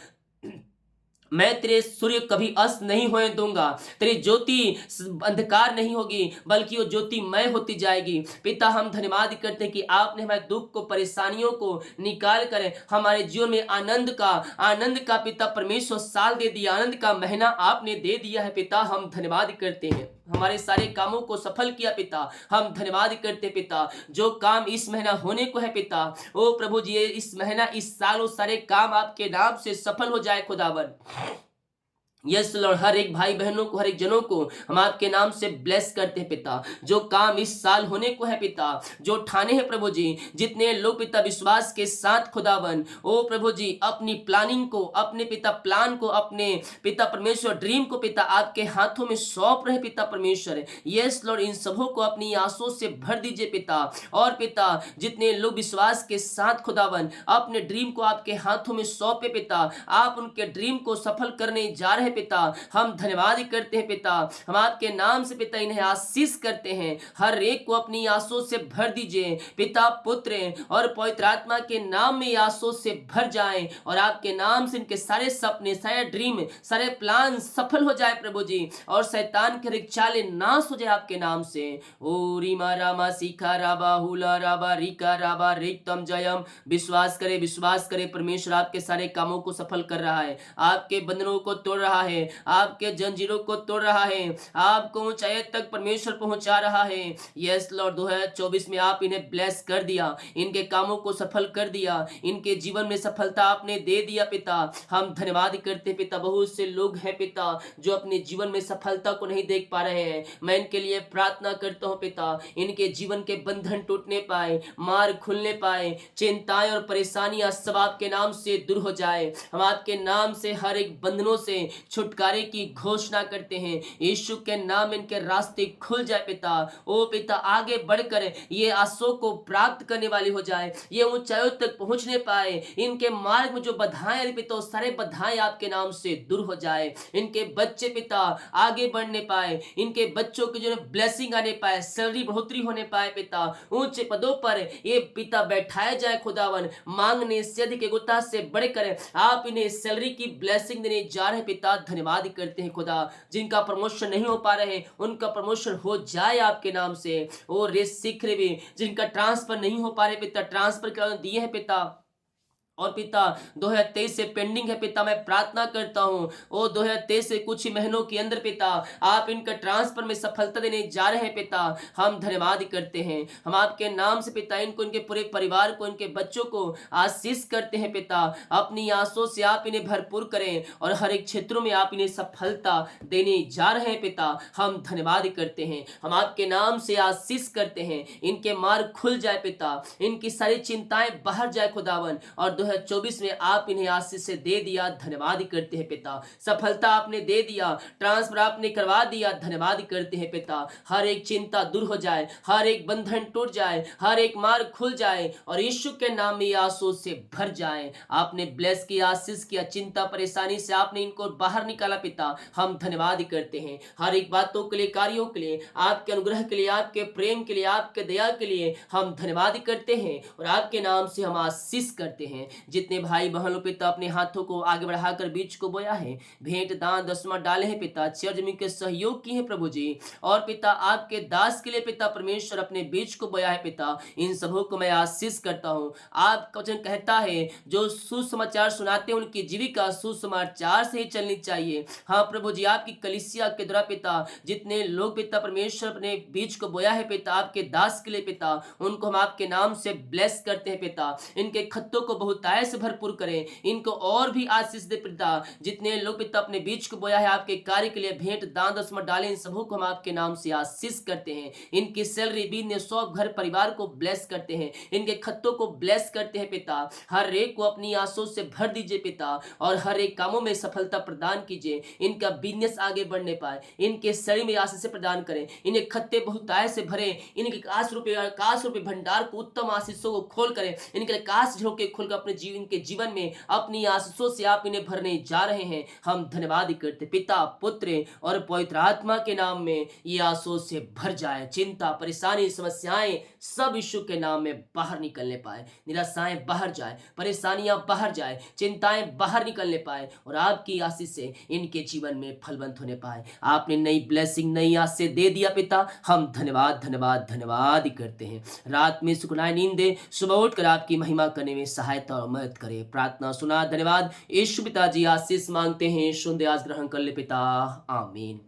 मैं तेरे सूर्य कभी अस्त नहीं होने दूंगा, तेरी ज्योति अंधकार नहीं होगी बल्कि वो ज्योतिमय होती जाएगी। पिता हम धन्यवाद करते हैं कि आपने हमारे दुख को परेशानियों को निकाल कर हमारे जीवन में आनंद का पिता परमेश्वर साल दे दिया, आनंद का महीना आपने दे दिया है पिता। हम धन्यवाद करते हैं, हमारे सारे कामों को सफल किया पिता। हम धन्यवाद करते पिता, जो काम इस महीना होने को है पिता, ओ प्रभु जी इस महीना इस साल वो सारे काम आपके नाम से सफल हो जाए खुदावन। यस लॉर्ड, हर एक भाई बहनों को, हर एक जनों को हम आपके नाम से ब्लेस करते हैं पिता। जो काम इस साल होने को है पिता, जो ठाने हैं प्रभु जी, जितने लोग पिता विश्वास के साथ खुदावन ओ प्रभु जी अपनी प्लानिंग को, अपने पिता प्लान को, अपने पिता परमेश्वर ड्रीम को पिता आपके हाथों में सौंप रहे पिता परमेश्वर। यस लॉर्ड, इन सबों को अपनी आंसुओं से भर दीजिए पिता। और पिता जितने लोग विश्वास के साथ खुदावन अपने ड्रीम को आपके हाथों में सौंपे पिता, आप उनके ड्रीम को सफल करने जा रहे पिता। हम धन्यवाद करते हैं पिता, हम आपके नाम से पिता इन्हें आशीष करते हैं। हर एक को अपनी आंसुओं से भर दीजिए पिता, पुत्र और पवित्र आत्मा के नाम में आंसुओं से भर जाएं और आपके नाम से इनके सारे सपने, सारे ड्रीम, सारे प्लान सफल हो जाए प्रभु जी, और शैतान के चाले नाश हो जाए आपके नाम से। ओ रीमा रामा सीखा राबा हुला राबा रिका राबा रिक्तम जयम। विश्वास करे परमेश्वर आपके सारे कामों को सफल कर रहा है, आपके बंधनों को तोड़ रहा है, आपके जंजीरों को तोड़ रहा है, आपको ऊंचाई तक परमेश्वर पहुंचा रहा है। यस लॉर्ड, 2024 में आप इन्हें ब्लेस कर दिया, इनके कामों को सफल कर दिया, इनके जीवन में सफलता आपने दे दिया पिता। हम धन्यवाद करते पिता। बहुत से लोग हैं पिता जो अपने जीवन में सफलता को नहीं देख पा रहे हैं, मैं इनके लिए प्रार्थना करता हूं पिता, इनके जीवन के बंधन टूटने पाए, मार्ग खुलने पाए, चिंताएं और परेशानियां सब आपके नाम से दूर हो जाए। हम आपके नाम से हर एक बंधनों से छुटकारे की घोषणा करते हैं। यीशु के नाम इनके रास्ते खुल जाए पिता। ओ पिता आगे बढ़कर ये आशों को प्राप्त करने वाली हो जाए, ये ऊंचाइयों तक पहुंचने पाए। इनके मार्ग में जो बाधाएं पिता, सारे बाधाएं आपके नाम से दूर हो जाए। इनके बच्चे पिता आगे बढ़ने पाए, इनके बच्चों की जो ब्लेसिंग आने पाए, सैलरी बढ़ोतरी होने पाए पिता, ऊंचे पदों पर ये पिता बैठाया जाए खुदावन। मांगने से अधिक गुता से बढ़कर आप इन्हें सैलरी की ब्लेसिंग देने जा रहे पिता। धन्यवाद करते हैं खुदा, जिनका प्रमोशन नहीं हो पा रहे उनका प्रमोशन हो जाए आपके नाम से। और रेस सीख रहे भी जिनका ट्रांसफर नहीं हो पा रहे पिता, ट्रांसफर के दिए हैं पिता। और पिता 2023 से पेंडिंग है पिता, मैं प्रार्थना करता हूं ओ 2023 से कुछ ही महीनों के अंदर पिता आप इनका ट्रांसफर में सफलता देने जा रहे हैं पिता। हम धन्यवाद करते हैं, हम आपके नाम से पिता इनको, इनके पूरे परिवार को, इनके बच्चों को आशीष करते हैं पिता। अपनी आंसुओं से आप इन्हें भरपूर करें और हर एक क्षेत्रों में आप इन्हें सफलता देने जा रहे हैं पिता। हम धन्यवाद करते हैं, हम आपके नाम से आशीष करते हैं। इनके मार्ग खुल जाए पिता, इनकी सारी चिंताएं बाहर जाए खुदावन, और 2024 में आप इन्हें आशीष से दे दिया। धन्यवाद करते हैं पिता, सफलता आपने दे दिया, ट्रांसफर आपने करवा दिया। धन्यवाद करते हैं पिता, हर एक चिंता दूर हो जाए, हर एक बंधन टूट जाए, हर एक मार्ग खुल जाए और यीशु के नाम में आंसू से भर जाए। आपने ब्लेस किया, आशीष किया, चिंता परेशानी से आपने इनको बाहर निकाला पिता। हम धन्यवाद करते हैं हर एक बातों के लिए, कार्यों के लिए, आपके अनुग्रह के लिए, आपके प्रेम के लिए, आपके दया के लिए हम धन्यवाद करते हैं और आपके नाम से हम आशीष करते हैं। जितने भाई बहनों पिता अपने हाथों को आगे बढ़ाकर बीज को बोया है, भेंट दान दसवां डाले हैं पिता, चर्च में के सहयोग किए हैं प्रभु जी, और पिता आपके दास के लिए पिता परमेश्वर अपने बीज को बोया है पिता। इन सबों को मैं आशीष करता हूँ। आपका वचन कहता है जो सुसमाचार सुनाते हैं उनकी जीविका सुसमाचार से ही चलनी चाहिए। हाँ प्रभु जी, आपकी कलीसिया के द्वारा पिता जितने लोग पिता परमेश्वर अपने बीज को बोया है पिता आपके दास के लिए पिता, उनको हम आपके नाम से ब्लेस करते हैं पिता। इनके खत्तों को बहुत बहुतायत से भरपूर करें, इनको और भी आशीष दे पिता। जितने लोग पिता अपने बीज को बोया है आपके कार्य के लिए भेंट दान दसमत डालें, इन सबों को हम आपके नाम से आशीष करते हैं। इनकी सैलरी बिजनेस सब घर परिवार को ब्लेस करते हैं, इनके खत्तों को ब्लेस करते हैं पिता। हर एक को अपनी आंसू से भर दीजिए पिता, और हर एक कामों में सफलता प्रदान कीजिए। इनका बिजनेस आगे बढ़ने पाए, इनके शरीर में आशीष प्रदान करें, इन्हें खत्ते बहुतायत से भरे, इनके आकाश रूपी भंडार को उत्तम आशीषों को खोल करें, इनके आकाश झोंके खोलकर अपने जीवन के जीवन में अपनी आशीषों से आप इन्हें भरने जा रहे हैं। हम धन्यवाद करते पिता पुत्र और पवित्र आत्मा के नाम में ये आंसू से भर जाए। चिंता परेशानी समस्याएं सब यीशु के नाम में बाहर निकलने पाए, निराशाएं बाहर जाए, परेशानियां बाहर जाए, चिंताएं बाहर निकलने पाए, और आपकी आशीष से इनके जीवन में फलवंत होने पाए। आपने नई ब्लेसिंग नई आशीष दे दिया पिता, हम धन्यवाद धन्यवाद धन्यवाद करते हैं। रात में सुखनाई नींद दे, सुबह उठकर आपकी महिमा करने में सहायता और मदद करे। प्रार्थना सुना, धन्यवाद। यीशु पिताजी आशीष मांगते हैं, सुन आज ग्रहण कर ले पिता, आमीन।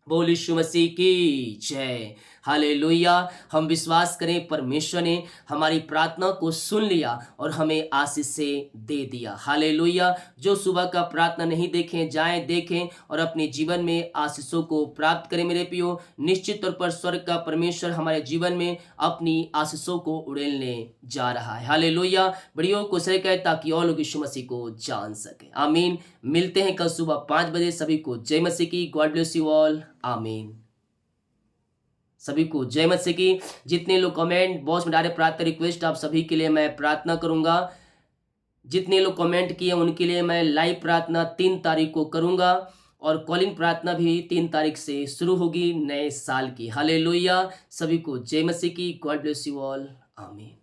बोल यीशु मसीह की जय, हालेलुया। हम विश्वास करें परमेश्वर ने हमारी प्रार्थना को सुन लिया और हमें आशीष से दे दिया, हालेलुया। जो सुबह का प्रार्थना नहीं देखें, जाएं देखें और अपने जीवन में आशीषों को प्राप्त करें मेरे प्रियो। निश्चित तौर पर स्वर्ग का परमेश्वर हमारे जीवन में अपनी आशीषों को उड़ेलने जा रहा है, हालेलुया। वीडियो को शेयर करें ताकि और लोग यीशु मसीह को जान सके, आमीन। मिलते हैं कल सुबह 5 बजे। सभी को जय मसीह की, गॉड ब्लेस यू ऑल, आमीन। सभी को जय मसीह की। जितने लोग कमेंट बॉक्स में डाले प्रार्थना रिक्वेस्ट, आप सभी के लिए मैं प्रार्थना करूंगा। जितने लोग कमेंट किए उनके लिए मैं लाइव प्रार्थना 3 तारीख को करूंगा, और कॉलिंग प्रार्थना भी 3 तारीख से शुरू होगी नए साल की, हालेलुया। सभी को जय मसीह की, गॉड ब्लेस यू ऑल, आमीन।